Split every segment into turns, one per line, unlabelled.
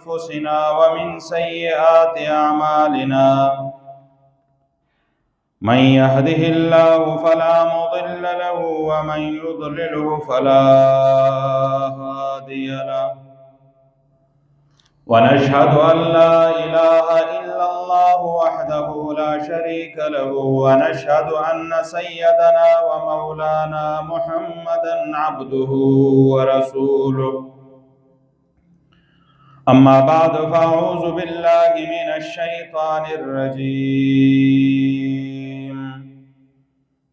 أنفسنا ومن سيئات أعمالنا من يهده الله فلا مضل له ومن يضلله فلا هادي له ونشهد أن لا إله إلا الله وحده لا شريك له ونشهد أن سيدنا ومولانا محمدا عبده ورسوله أما بعد فأعوذ بالله من الشيطان الرجيم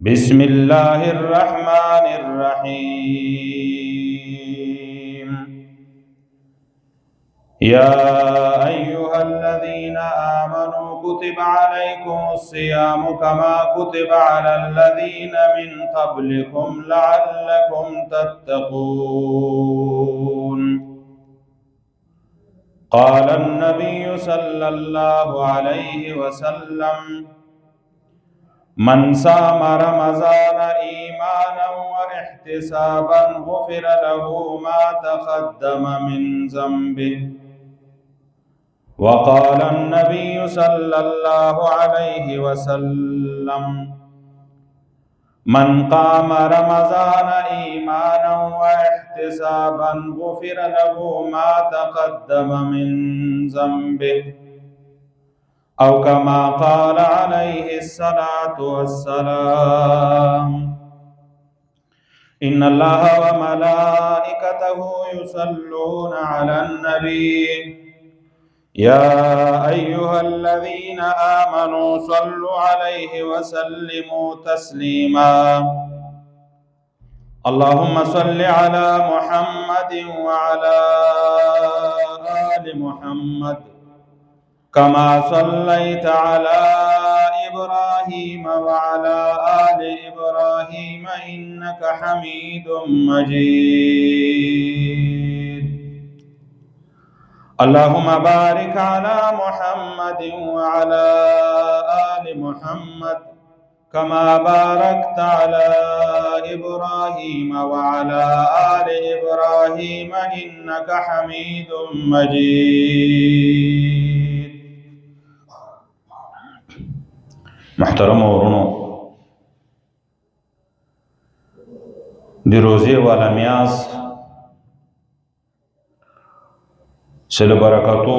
بسم الله الرحمن الرحيم يا أيها الذين آمنوا كتب عليكم الصيام كما كتب على الذين من قبلكم لعلكم تتقون قال النبي صلى الله عليه وسلم من صام رمضان إيمانا واحتسابا غفر له ما تقدم من ذنبه وقال النبي صلى الله عليه وسلم من قام رمضان إيمانا واحتسابا غفر له ما تقدم من ذنبه أو كما قال عليه الصلاة والسلام إن الله وملائكته يصلون على النبي يا أيها الذين آمنوا صلوا عليه وسلموا تسليما اللهم صل على محمد وعلى آل محمد كما صليت على إبراهيم وعلى آل إبراهيم إنك حميد مجيد اللهم بارك على محمد وعلى آل محمد كما باركت على إبراهيم وعلى آل إبراهيم إنك حميد مجيد محترم ورونو دی روزی والا میاس سل برکاتو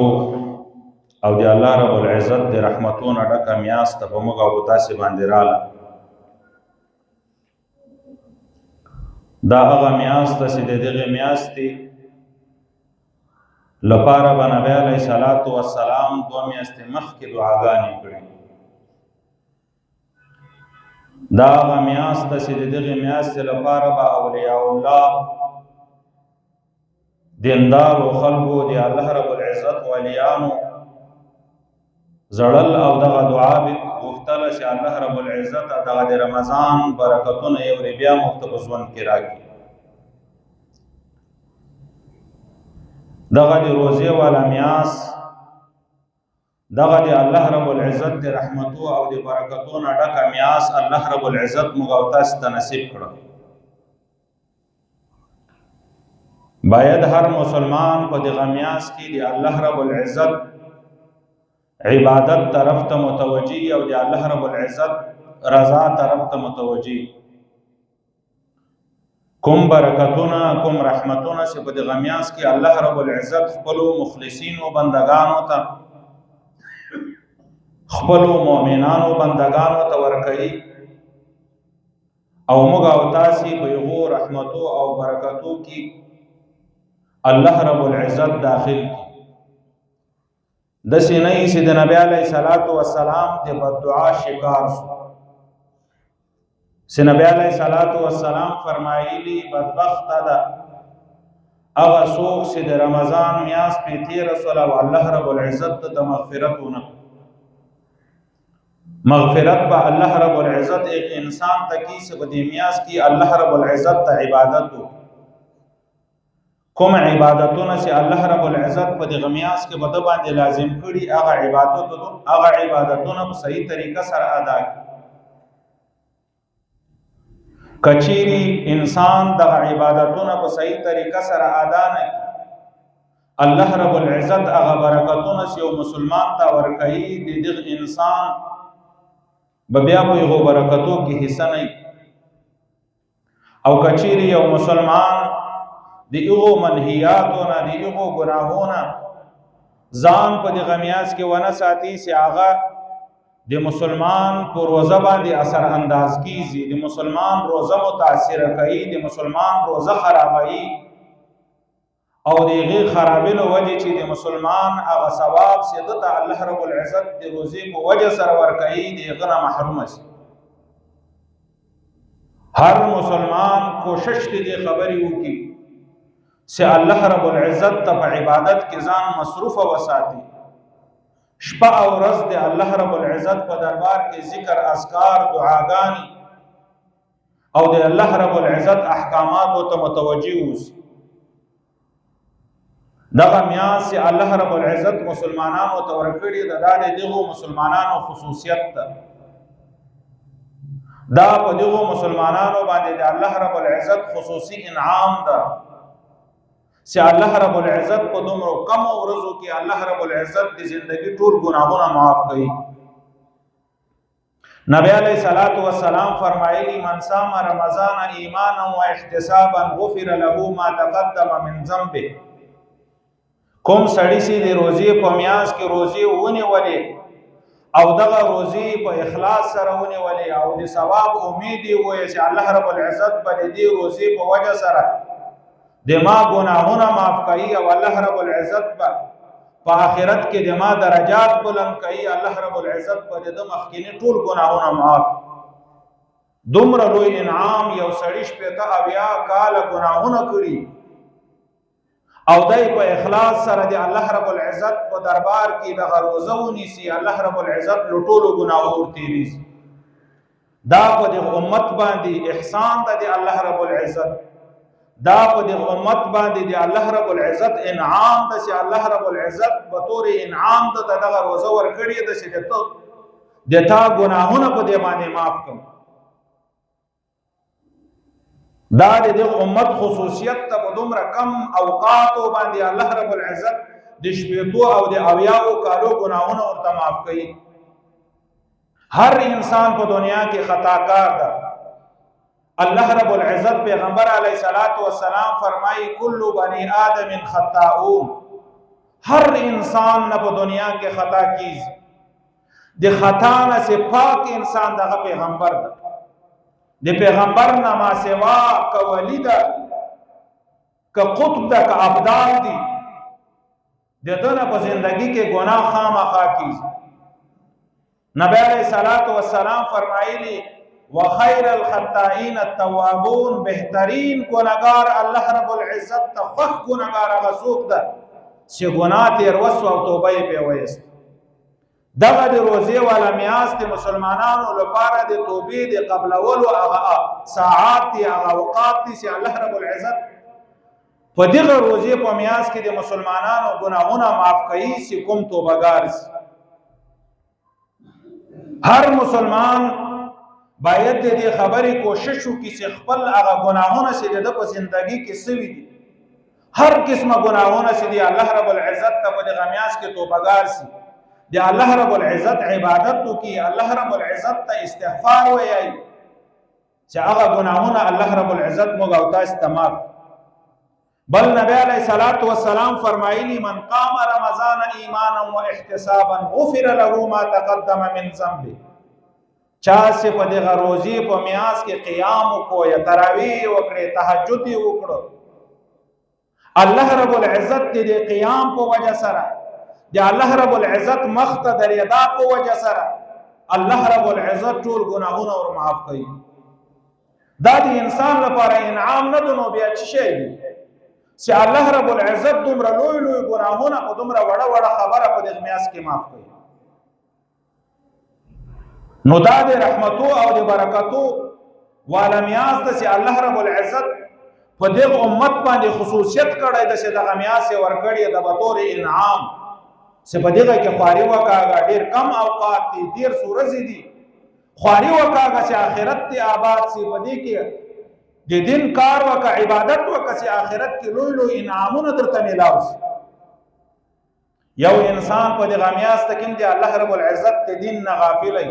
او دی الله رب العزت دی رحمتون ډکه میاس ته په موږ او تاسې باندې راله دا هغه میاس ته چې د دغې میاشتې لپاره به نبی علیه صلات وسلام 2 میاشتې مخکې دعاګانې کړي دا هغه میاشت ته چې د دغې میاشتې لپاره به اولیاء الله دیندارو خلکو د الله رب العزت ولیانو زړل او دغه دعا به غوښتله چې الله رب العزت دغه د رمضان برکتونه یو ری بیا موږ ته په ژوند کې راکړي دغه د روزې والا میاشت دغه د الله رب العزت د رحمتو او د برکتونو ډکه میاشت الله رب العزت موږ او تاسو ته نصیب کړه باید هر مسلمان په دغه میاشت کې د الله رب العزت عبادت طرف ته متوجي او د الله رب العزت رضا طرف ته متوجي کوم برکتونه کوم رحمتونه چې په دغه میاشت کې الله رب العزت خپل مخلصین او بندگانو ته خپل مؤمنانو بندگانو ته ورکړي او موږ او تاسو په یو رحمتو او برکتو کې الله رب العزت داخل د سینې چې د نبی علیه صلوات و سلام د بدعا شکار شو چې نبی علیه صلوات و سلام فرمایلی بدبخت ده هغه څوک چې د رمضان میاشت په تیر سره او الله رب العزت ته مغفرتونه مغفرت به الله رب العزت ایک انسان تکی سے بدیمیاز کی اللہ رب العزت تا عبادت کوم عبادتونه چې الله رب العزت په دغه میاس کې بده باندې لازم کړي هغه عبادتونه په صحیح طریقه سره ادا کړي کچيري انسان دغه عبادتونه په صحیح طریقه سره ادا نه کړي الله رب العزت هغه برکتونه چې یو مسلمان ته ورکوي د دغه انسان به بیا په هغو برکتو کې حصه نه او که چیرې یو مسلمان د هغو منهیاتو نه د هغو ګناهو نه ځان په دغه میاشت کې ونه ساتي چې هغه د مسلمان په روزه باندې اثر انداز کیږي، د مسلمان روزه متاثر کوي، د مسلمان روزه خرابوي او د هغې خرابېدو وجې چې د مسلمان هغه ثواب چې ده ته الله رب العزت د روزې په وجه سره ورکوي د هغه نه محرومه شي. هر مسلمان کوشش دې خبرې وکړي چې الله رب العزت ته په عبادت کې ځان مصروفه وساتي، شپه او ورځ د الله رب العزت په دربار کې ذکر، اذکار، دعاګانې او د الله رب العزت احکاماتو ته متوجه اوسي. دغه میاشت چې الله رب العزت مسلمانانو ته ورکړې ده دا د دغو مسلمانانو خصوصیت ده. دا په دغو مسلمانانو باندې د الله رب العزت خصوصي انعام ده چې الله رب العزت په دومره کم ورځو کې الله رب العزت د زندگی ټول ګناهونه معاف کوي. نبی علیہ الصلوۃ والسلام فرمایلی من صام رمضان ایمانا و احتسابا غفر له ما تقدم من ذنبه. کوم سړی چې د روزې په میاشت کې روزې ونیولې او دغه روزې په اخلاص سره ونیولې او د ثواب امید یې وایي چې الله رب العزت به د دې روزې په وجه سره د ما ګناهونه معاف کوي او الله رب العزت په آخرت کې د ما درجات بلند کوي، الله رب العزت په د مخکینی ټول ګناهونه معاف. دومره لوی انعام یو سړی شپېته اویا کاله ګناهونه کړي او دای په اخلاص سره د الله رب العزت په دربار کې دغه روزه ونیسي، الله رب العزت له ټولو ګناهو ورتېرېږي. دا په دغه امت باندې احسان ده د الله رب العزت، دا په دغه امت باندې د الله رب العزت انعام ده چې الله رب العزت به طور انعام ته دغه روزه ورکړې ده چې د تا ګناهونه په دې باندې معاف کړم. دا د دغه امت خصوصیت ته په دومره کم اوقاتو باندې الله رب العزت د شپېتو او د اویاو کالو ګناهونه ورته معاف کوي. هر انسان په دنیا کې خطاکار ده. الله رب العزت پیغمبر علیہ الصلوۃ والسلام فرمائی کل بنی آدم خطاؤون، ہر انسان نہ په دنیا کې خطا کیږي، د خطا نه سے پاک انسان دغه پیغمبر ده. د پیغمبر نه ما سوا که ولی ده که قطب ده که ابدال دي د ده نه په زندگی کې ګناه خامخا کیږي. نبی علیہ الصلوۃ والسلام فرمایلی وخیر الخطائین التوابون، بهترین گناهگار الله رب العزت ته خوښ گناهگار هغه څوک ده چې ګناه تېر وسو او توبه یې پرې وایست. دغه د روزې والا میاشت د مسلمانانو لپاره د توبې د قبلولو هغه ساعات دي، هغه اوقات دي چې الله رب العزت په دغه روزې په میاشت کې د مسلمانانو ګناهونه معاف کوي چې کوم توبهګار شي. هر مسلمان باید د دې خبرې کوشش وکړي چې خپل هغه ګناهونه چې د په زندگی کې سوي دي، هر قسمه ګناهونه چې دی الله رب العزت ته په دغه میاشت کې توبهګار شي، د الله رب العزت عبادت وکړي، الله رب العزت ته استغفار وایي چې هغه ګناهونه الله رب العزت موږ او تاسو ته معاف. بل نبی علیہ الصلوۃ والسلام فرمایلی من قام رمضان ایمانا و احتسابا غفر له ما تقدم من ذنبه. چا سے په دغه روزې په میاشت کې قیام وکړو یا تراویح وکړې، تهجد یې وکړو، الله رب العزت دې قیام په وجه سره د الله رب العزت مخ ته د رضا په وجه سره الله رب العزت ټول ګناهونه ور معاف کوي. دا د انسان لپاره انعام نه دی، نو بیا څه شی دی چې الله رب العزت دومره لوی لوی ګناهونه په دومره وړه وړه خبره په دغه میاشت کې معاف کوي. نو دا د رحمتو او د برکتو والا میاشت چې الله رب العزت په دغه امت باندې خصوصیت کړی ده چې دغه میاشت یې ورکړې ده به طور انعام چې په دغه کې خواري وکاږه، ډېر کم اوقات دي، ډېر ورځې دي، خواري وکاږه چې آخرت دې آباد شي، په دې کې د دین کار وکړه، عبادت وکړه چې آخرت کې لوی لوی انعامونه درته میلاو شي. یو انسان په دغه میاشت کې د الله رب العزت د دین نه غافل دی،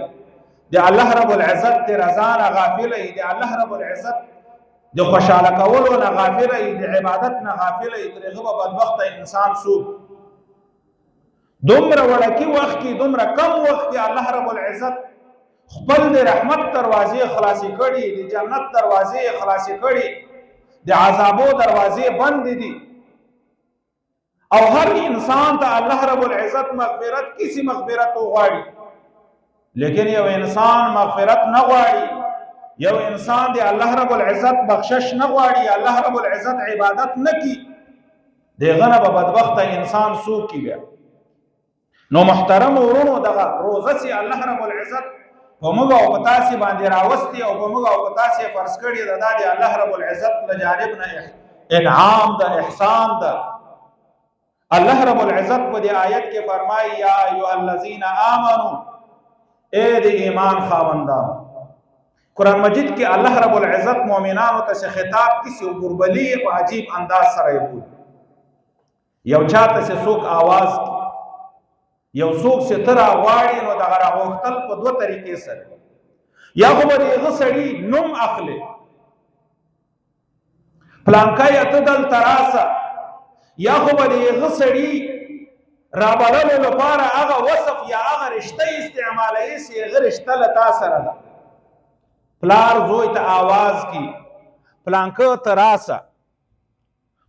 د الله رب العزت د رضا نه غافل دی، د الله رب العزت د خوشاله کولو نه غافل دی، د عبادت نه غافل دی، دغه بدبخت انسان څوک دومره وړکی وخت کې دومره کم وخت کې الله رب العزت خپل د رحمت دروازې خلاصې کړي، د جنت دروازې خلاصې کړي، د عذابو دروازې بند دي، او هر انسان ته الله رب العزت مغفرت کسی مغفرت غواړي، لیکن یو انسان مغفرت نه غواړي، یو انسان دی الله رب العزت بخشش نه غواړي، الله رب العزت عبادت نه کی، دغه نه به بدبخت انسان څوک کی بیا. نو محترم ورونو دغه روزه سي الله رب العزت په موږ او په تاسې باندې راوستي او په موږ او په تاسې فرض کړي ده، دا د الله رب العزت له جانب نه انعام ده، احسان ده. الله رب العزت په دې آیت کې فرمایي یا ایها الذین آمنو، اے د ایمان خاوندانو. قرآن مجید کې الله رب العزت مؤمنانو ته خطاب کسی غربلی په عجیب انداز سره یې یو چاته څوک आवाज یو څوک ستر غواړي نو دغه راغوښتل په دوه طریقې سره، یا خو به دغه سړي نوم اخلي پلانکای ته دلته راسه، یا خو به دغه سړي رابللو لپاره هغه وصف یا هغه رشته استعمالوي چې هغه رشته له تا سره ده. پلار زوی ته آواز کی پلانکه ته راسه،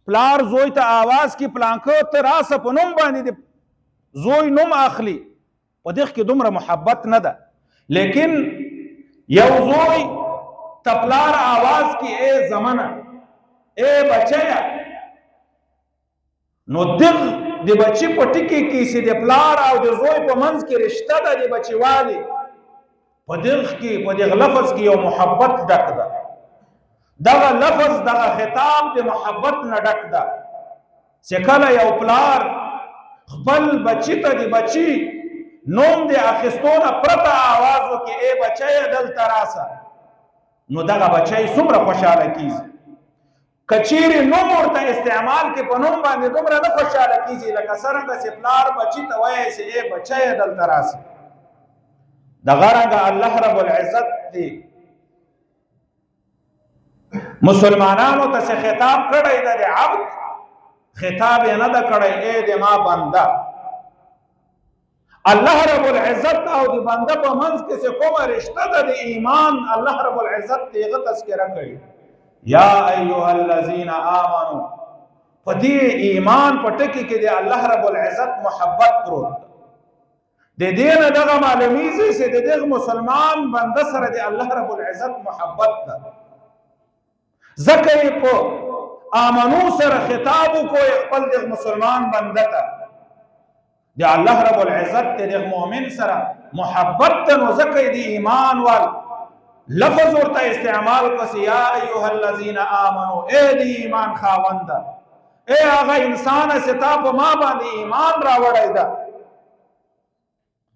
پلار زوی ته آواز کی پلانکه ته راسه، په نوم باندې زوی نوم اخلي، په دغه کې دومره محبت نه ده. لیکن یو زوی تپلار آواز کی اے زمانه اے بچیا، نو دغ د بچی په ټکی کې چې د پلار او د زوی په منځ کې رشته ده د بچیوالي، په دغه کې په دغه لفظ کې یو محبت ډک ده، دغه لفظ دغه خطاب د محبت نه ډک ده. چې کله یو پلار خپل بچی ته د بچی نوم د اخیستونه پرته آواز وکړي اے بچی دلته راسه، نو دغه بچی څومره خوشحاله کیږي. کچیرې نوم ورته استعمال کې په نوم باندې دومره نه خوشحاله کیږي لکه څرنګه چې پلار بچی ته وایي چې اے بچی دلته راسه. دغه رنګه الله رب العزت دی مسلمانانو ته خطاب کړی دی، د عبد خطاب یې نه ده کړی اے د ما بنده. الله رب العزت او د بنده په منځ کې چې کومه رشته ده د ایمان، الله رب العزت دغه تذکره کړي یا ایها الذین آمنو. په دې ایمان په ټکي کې د الله رب العزت محبت پروت ده. د دې نه دغه معلومیږي چې د دغه مسلمان بنده سره د الله رب العزت محبت ده، ځکه یې په آمنو سره خطاب وکړو خپل دغه مسلمان بنده ته، د الله رب العزت دغه مؤمن سره محبت ده، نو ځکه یې د ایمان وال لفظ ورته استعمال کړي یا ایها الذین آمنو، اے د ایمان خاونده، اے هغه انسان چې تا په ما باندې ایمان راوړی ده.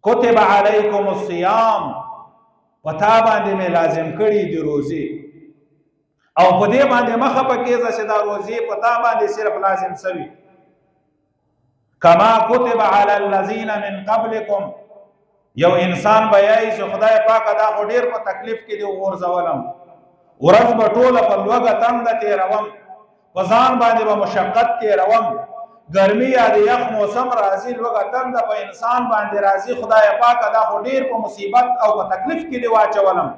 کتب علیکم الصیام، پتا باندې مې لازم کړي دی روزي، او په دې باندې مخه پکې چې دا روزي پتا باندې صرف لازم سوي، کما کتب علی الذین من قبلکم. یو انسان بیاي چې خدای پاک دا خو ډیر په تکلیف کې دی ورځولم، ورځ به ټوله په لوږه تنده تېروم، په ځان باندې به مشقت تېروم، ګرمي یا د یخ موسم راځي لوږه تنده په انسان باندې راځي، خدای پاک دا خو ډیر په مصیبت او په تکلیف کې دی واچولم.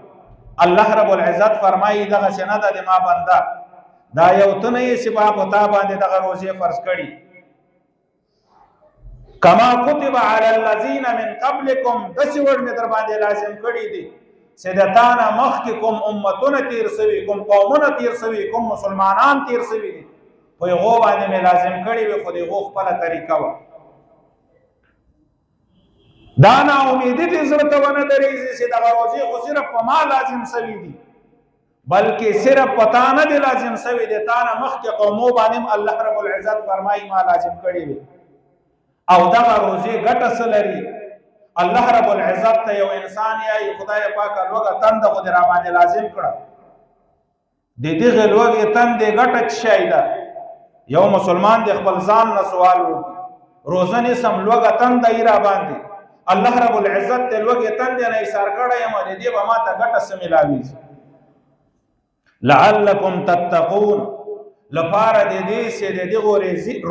الله رب العزت فرمایي دغه څه نه ده د ما بنده، دا یو ته نه یې چې ما په تا باندې دغه روزې فرض کړي. کما کتب علی الذین من قبلکم، داسې ور مې در باندې لازم کړي دي چې د تا نه مخکې کوم امتونه تیر سوي، کوم قومونه تیر سوي، کوم مسلمانان تیر سوي دي، په هغو باندې مې لازم کړي وي، خو د هغو خپله طریقه وه. دا نا امیدي دې زړه ته ونه درېږي چې دغه روزې خو صرف په ما لازم سوي دي، بلکې صرف په تا نه دي لازم سوي دي، تا نه مخکې قومو باندې الله رب العزت فرمایي ما لازم کړي وي. او دغه روزې ګټه څه لري؟ الله رب العزت ته یو انسان یې خدای پاک لوږه تنده خو دې را باندې لازم کړه، د دغې لوږې تندې ګټه څه شی ده؟ یو مسلمان د خپل ځان نه سوال وکړي روزنې سم لوږه تنده را باندې الله رب العزت د لوږې تندې نه ایسار کړی یم د دې به ماته ګټه څه میلاویږي لعلکم تتقون لپاره د دې چې د دغو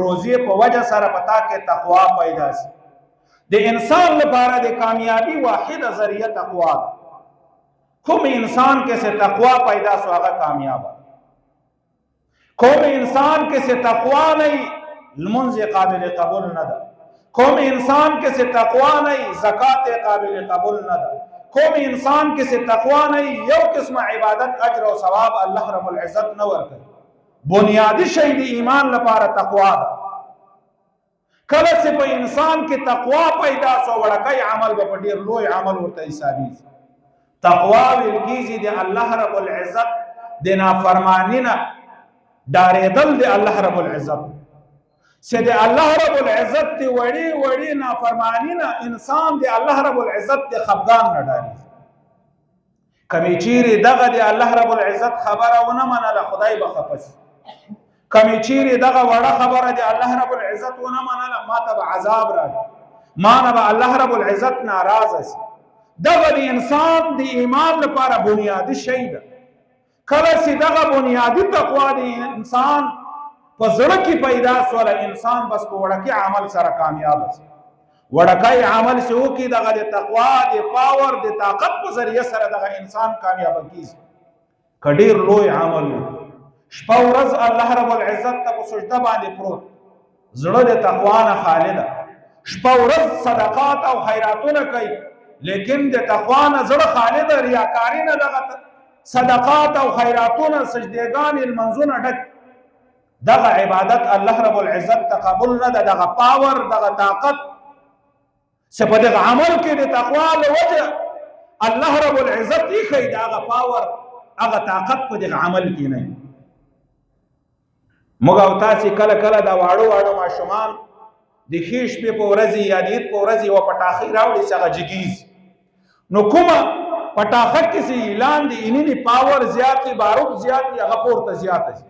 روزې په وجه سره په تا کې تقوا پیدا شي د انسان لپاره د کامیابی واحده ذریعہ تقوا ده کوم انسان کې سے تقوا پیدا شو هغه کامیاب کوم انسان کې سے تقوا نه لمنځ قابل قبول نه ده کوم انسان کې سے تقوا نه زکات قابل قبول نه ده کوم انسان کې سے تقوا نه یو قسم عبادت اجر او ثواب الله رب العزت نه ورکړي بنیادی شی د ایمان لپاره تقوا ده کله چې په انسان کې تقوا پیدا شو وړکای عمل به ډیر لوی عمل ورته حسابي تقوا ویل کیږي د الله رب العزت د نافرمانی نه ډارېدل د الله رب العزت چې د الله رب العزت دی وړي وړي نافرمانی نه انسان د الله رب العزت د خفقان نه ډاري کمی چیرې دغه د الله رب العزت خبره ونه منله خدای به خفه شي کمی چیرې دغه وړه خبره د الله رب العزت ونه منله ماته به عذاب راځي ما نه به الله رب العزت ناراضه شي دغه د انسان د ایمان لپاره بنیادی شی ده کله چې دغه بنیادی تقوا د انسان په زړه کې پیدا شوله انسان بس په وړکي عمل سره کامیاب شي وړکای عمل چې وکړي دغه د تقوا د پاور د طاقت په ذریعه سره دغه انسان کامیاب کیږي که ډېر لوی عمل وکړي شپه ورځ الله رب العزت ته په سجده باندې پروت زړه د تقوا نه خالي ده شپه ورځ صدقات او خیراتونه کوي لیکن د تقوا نه زړه خالي ده ریاکاري نه دغه صدقات او خیراتونه سجدهګانې لمنځونه ډک دغه عبادت الله رب العزت تقبل نه ده دغه پاور دغه طاقت چې په دغه عمل کې د تقوا له وجه الله رب العزت یې ښیي دغه پاور هغه طاقت په دغه عمل کې نه موږ او تاسې کله کله دا واړو واړو ماشومان د ښې شپې په ورځې یا د عید په ورځې یوه پټاخۍ راوړي چې هغه جګیږي نو کومه پټاخه کې چې اعلان د انینې پاور زیات وي بارود زیات وي هغه پورته زیاته شي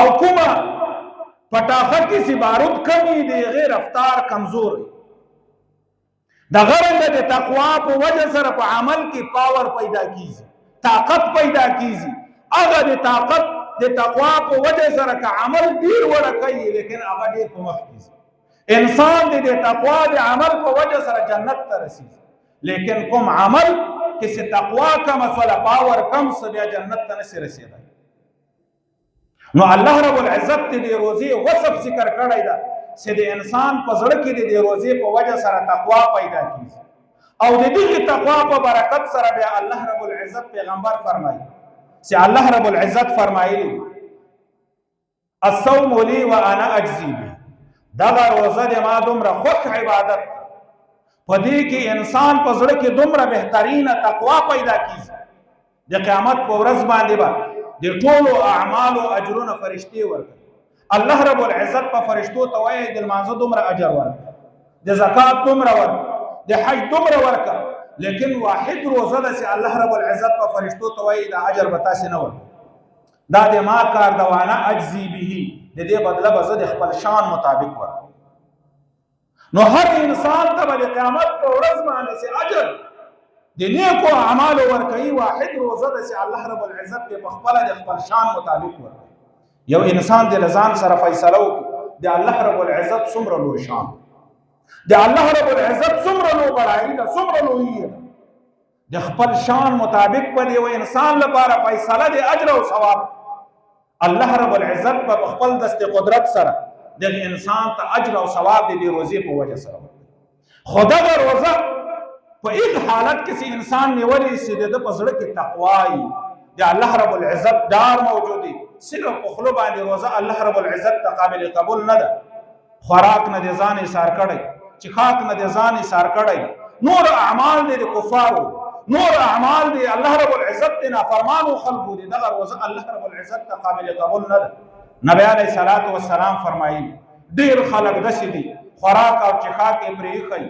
او کومه پټاخه کې چې بارود کم وي د هغې رفتار کمزور وي دغه رنګه د تقوا په وجه سره په عمل کې پاور پیدا کیږي طاقت پیدا کیږي هغه د طاقت د تقوا په وجه سره که عمل ډیر وړه کوي لیکن هغه ډیر په مخ کیږي انسان د تقوا د عمل په وجه سره جنت ته رسیږي لیکن کوم عمل کې چې تقوا کم ولا پاور کم څه بیا جنت ته نشي رسیدای نو الله رب العزت د روزي وصف ذکر کړی دا چې د انسان په زړه کې د روزي په وجه سره تقوا پیدا کیږي او د دې تقوا په برکت سره بیا الله رب العزت پیغمبر فرمایي چې الله رب العزت فرمایلی الصوم لي وانا اجزي به دغه روزه د ما دومره خوښ عبادت په دې کې انسان په زړه کې دومره بهترینه تقوا پیدا کیږي د قیامت په ورځ باندې به د ټولو اعمالو اجرونه فرشتي ورکړي الله رب العزت په فرشتو ته وایي د لمانځه دومره اجر ورکړي د زکات دومره ورکړي د حج دومره ورکړي لیکن واحد روزه ده چې الله رب العزت په فرشتو ته وایي دا اجر به تاسې نه ورکړي دا د ما کار ده وانه اجزي به د دې بدله به زه د خپل شان مطابق ورکړم نو هر انسان ته به د قیامت په ورځ باندې چې اجر د نیکو اعمالو ورکوي واحد روزه ده چې الله رب العزت په خپله د خپل شان مطابق ورکوي یو انسان د ځان سره فیصله وکړي د الله رب العزت څومره لوی شان د الله رب العزت څومره لوی بڑایي ده څومره لوی ده د خپل شان مطابق په یو انسان لپاره فیصله د اجر او ثواب الله رب العزت په خپل دست قدرت سره د انسان ته اجر او ثواب د روزي په وجه سره خدا د روزه په هیڅ حالت کې انسان نیولې سي د پزړه کې تقوا د الله رب العزت دار موجودي صرف په خلو باندې روزه الله رب العزت قابل قبول نه ده خوراک نه دي ځان ایثار کړي چې خاک نه دي ځان ایثار کړي نور اعمال دي کفارو نور اعمال دي الله رب العزت نه فرمانو خلقو دي دغه روزه الله رب العزت قابل قبول نه ده نبی علیہ الصلوۃ والسلام فرمایي ډیر خلق دسي دي خوراک او چخاک یې پرې خي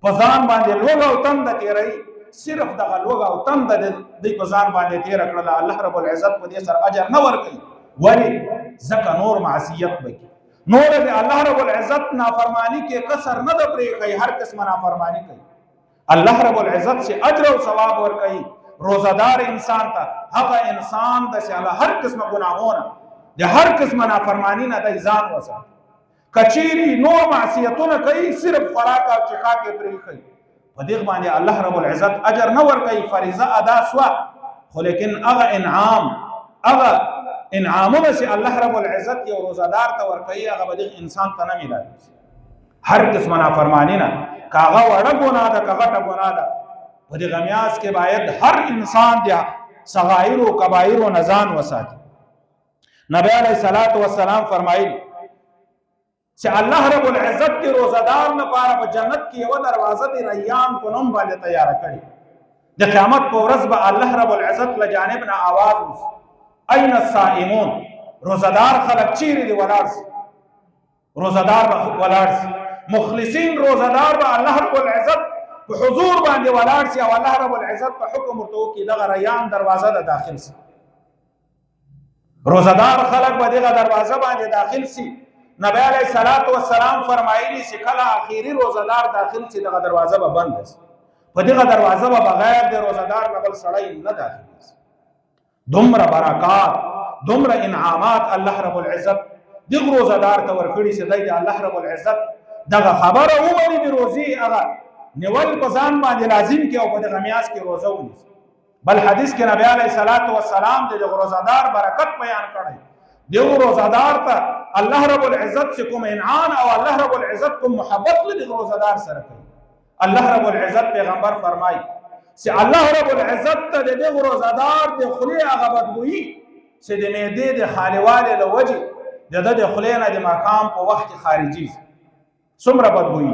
په ځان باندې لوګ او تند تیري صرف دغه لوګ او تند د په ځان باندې تیر کړل الله رب العزت په دې سره اجر نه ورکړي ولی ځکه نور معصیت وکړي نور د الله رب العزت نافرمانی کې کسر نه د پرې هر قسم نافرمانی کوي الله رب العزت سے اجر او ثواب ور کوي روزدار انسان ته هغه انسان د سیاله هر قسم گناهونه د هر قسم نافرمانی نه د ځان وسه کچيري نور معصیتونه کوي صرف خوراک او چخا کې پرې کوي په دې باندې الله رب العزت اجر نه ور کوي فریضه ادا سوا خو لیکن هغه انعامونه چې الله رب العزت یو روزدار ته ور کوي هغه به انسان ته نه ملایي هر قسم نافرمانی نه کاغه وړه ګناه ده کاغه ګناه ده په دې غمیاس کې باید هر انسان د صغائر او کبائر او نزان وساتي نبی علیہ الصلوۃ والسلام فرمایي چې الله رب العزت کې روزدار نه پاره په جنت کې یو دروازه دی ریان په نوم باندې تیار کړي د قیامت په ورځ به الله رب العزت له جانب نه आवाज وشي اين الصائمون روزدار خلک چیرې دی ولاړ روزدار به ولاړ مخلصین روزدار به الله رب العزت په حضور باندې ولاړ شي او الله رب العزت په حکم ورته کوي دغه ریان دروازه ده داخل شي روزدار خلک به دغه دروازه باندې داخل شي نبی علیہ الصلوۃ والسلام فرمایلی چې کله اخیری روزدار داخل شي دغه دروازه به بند شي په دغه دروازه به بغیر د روزدار نه بل سړی نه داخل شي دومره برکات دومره انعامات الله رب العزت دغه روزدار ته ورکړي چې دی الله رب العزت دغه خبره ومني د روزي هغه نیول په ځان باندې لازم کې او په دغه میاس کې روزه ونیسي بل حدیث کې نبی علیہ الصلوۃ والسلام د روزدار برکت بیان کړی دیو روزدار ته الله رب العزت سے کوم انعام او الله رب العزت کوم محبت له روزدار سره کوي الله رب العزت پیغمبر فرمای چې الله رب العزت ته د روزدار د خلی هغه بدبوئی چې د معدې د خالواله له وجه د خلینا د مقام په وخت خارجي څومره بدبوئی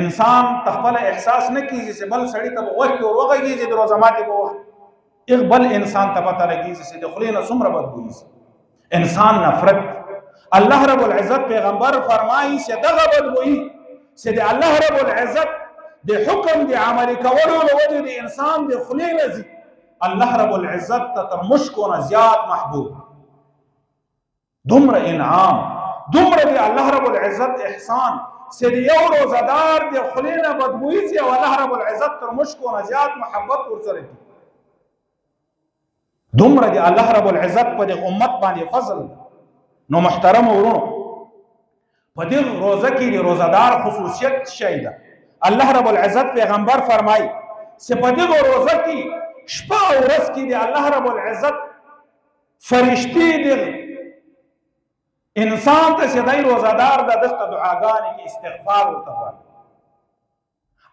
انسان تخپل احساس نه کیږي چې بل سړی ته وخت او وغږیږي د روزماتي په وخت اقبل انسان ته پته لګیږي چې د خلینا څومره بدبوئی انسان نفرت الله رب العزت پیغمبر فرمایي چې دغه بدبوئی چې د الله رب العزت د حکم د عمل کولو له وجه د انسان د خلی لذي الله رب العزت ته تر مشکو نه زیات محبوب دومره انعام دومره د الله رب العزت احسان چې د یو روزدار د خلی نه بدبوئی چې الله رب العزت تر مشکو نه زیات محبت ورسره دي دومره دی الله رب العزت په دې امت باندې فضل نو محترم ورونو په دې روزه کې د روزدار خصوصیت شي ده الله رب العزت پیغمبر فرمایي چې په دې روزه کې شپه او ورځ کې د الله رب العزت فرشتي د انسان ته چې دای روزدار د دغه دعاګانې کې استغفار ورته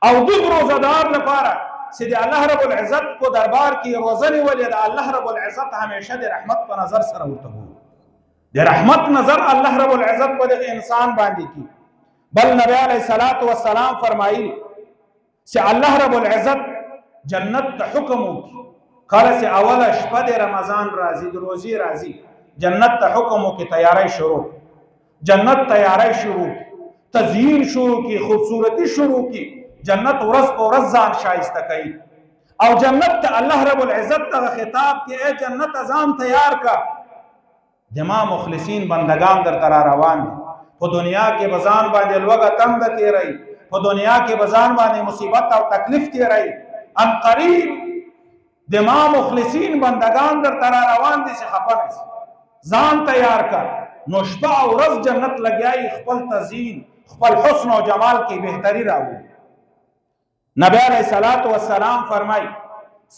او د روزدار لپاره چې د الله رب العزت په دربار کې روزه نیولې د الله رب العزت همیشه د رحمت په نظر سره ورته وي د رحمت نظر الله رب العزت په دغه انسان باندې کی بل نبی علیہ الصلوۃ والسلام فرمایي چې الله رب العزت جنت ته حکم وکړي کله چې اوله شپه د رمضان راځي د روزي راځي جنت ته حکم وکړي تیاری شروع جنت تیاری شروع تزیین شروع کی خوبصورتی شروع کی جنت ورځ په ورځ ځان شایسته کوي او جنت ته الله رب العزت ته خطاب کې اے جنت ځان تیار کا دما مخلصین بندگان در تر روان دي په دنیا کې بزان باندې لوګه تنگ تیری په دنیا کې بزان باندې مصیبت او تکلیف تیری ان قریب دما مخلصین بندگان در تر روان دي چې خپل ځان تیار کا نو شپه او ورځ جنت لګیای خپل تزیین خپل حسن او جمال کې بهتري راوړي نبی علیہ الصلوۃ والسلام فرمای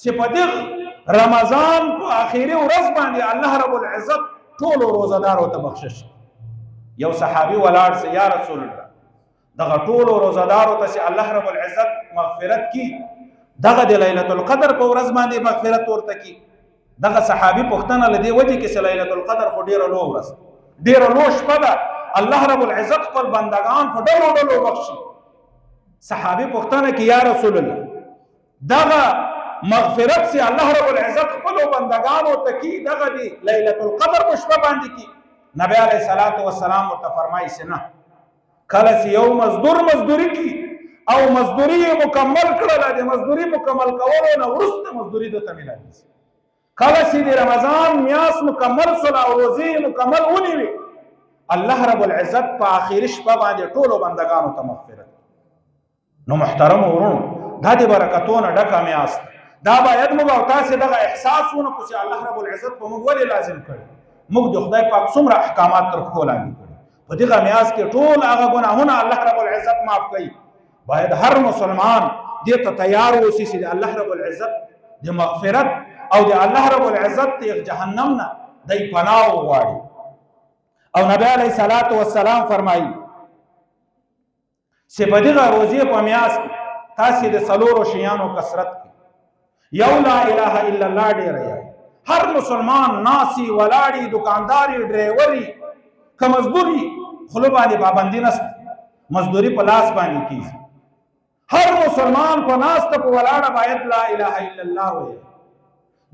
چې په دغه رمضان په اخیری ورځ باندې الله رب العزت ټول روزدار او ته بخشش یو صحابي ولاړ سي یا رسول الله دغه ټول روزدار او ته الله رب العزت مغفرت کی دغه د ليله القدر په ورځ باندې مغفرت ورته کی دغه صحابي پښتنه لدی وجه کې ليله القدر خو ډیره لو ورځ ډیره لو شپه ده الله رب العزت خپل بندگان په ډولو ډولو بخشي صحابي پښتنه کې یا رسول الله دغه مغفرت سے الله رب العزت خپل بندگانو ته کی دغه دی ليله القدر په شپه باندې کی نبی علیہ الصلوۃ والسلام ورته فرمایي سنا کله چې یو مزدور مزدوری کی او مزدوری مکمل کړل د مزدوری مکمل کولو نه ورسته مزدوری د تملای کله چې د رمضان میاس مکمل سره او روزي مکمل ونیوي الله رب العزت په آخري شپه باندې ټولو بندگانو ته مغفرت. نو محترم ورونو دا د برکتونو ډکه میاشت دا باید موږ او تاسې دغه احساس ونکړو چې الله رب العزت په موږ ولې لازم کړي. موږ د خدای پاک څومره احکامات تر پښو لاندې کړي. په دغه میاشت کې ټول هغه ګناهونه الله رب العزت معاف کوي. باید هر مسلمان دې ته تیار اوسي چې د الله رب العزت د مغفرت او د الله رب العزت د جهنم نه دی پناه وغواړي. او نبی علیه الصلاة والسلام فرمایي چې په دغه روزې په میاشت کې تاسې د څلورو شیانو کثرت کوي. یو لا اله الا الله ډېره یاد. هر مسلمان ناسي ولاړي دکانداري ډرایوري که مزدوري خوله باندې پابندي نشته، مزدوري په لاس باندې کیږي. هر مسلمان په ناسته په ولاړه باید لا اله الا الله وایي.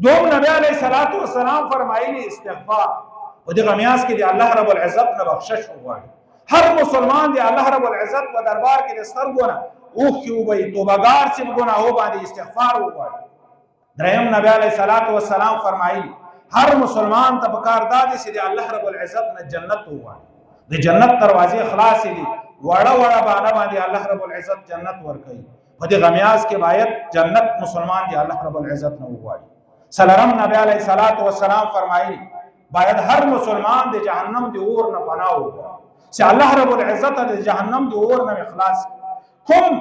دوم نبی علیه الصلاة والسلام فرمایلي استغفار په دغه میاشت کې د الله رب العزت نه بخشش وغواړي. هر مسلمان د الله رب العزت په دربار کې د سترګو نه اوښکې وبهي، توبهګار چې په ګناهو باندې استغفار وغواړي. دریم نبی علیه الصلاة والسلام فرمایلي هر مسلمان ته پکار دا دی چې د الله رب العزت نه جنت وغواړي. د جنت دروازې خلاصې دي، وړه وړه بانه باندې الله رب العزت جنت ورکوي. په دغه میاشت کې باید جنت مسلمان د الله رب العزت نه وغواړي. څلورم نبی علیه الصلاة والسلام فرمایلي باید هر مسلمان د جهنم د اور نه پناه وغواړي چې الله رب العزت د جهنم د اور نه خلاص. کوم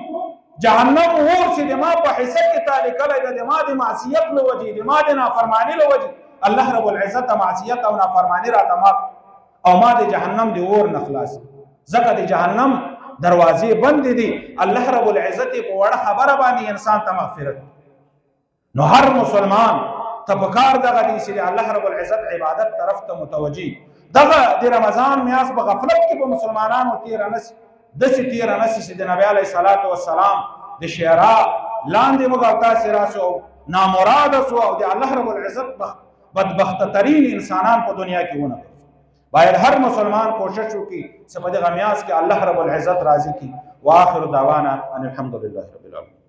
جهنم اور چې د ما په حصه کې تا لیکلی ده د ما د معصیت له وجې د ما د نافرماني له وجې الله رب العزت معصیت او نافرماني راته معاف او ما د جهنم د اور نه خلاص. ځکه د جهنم دروازې بندې دي. الله رب العزت په وړه خبره باندې انسان ته مغفرت. نو هر مسلمان ته پکار دغه دی چې الله رب العزت عبادت طرف ته متوجي. دغه د رمضان میاشت په غفلت کې په مسلمانانو تیره نشي، داسې تیره نشي چې د نبی علیه الصلاة والسلام د شعرا لاندې موږ او تاسې راسو نامراده سو او د الله رب العزت بدبخته ترین انسانان په دنیا کې ونه. باید هر مسلمان کوشش وکړي چې په دغه میاشت کې الله رب العزت راضي کړي. واخر دعوانا ان الحمد لله رب العالمین.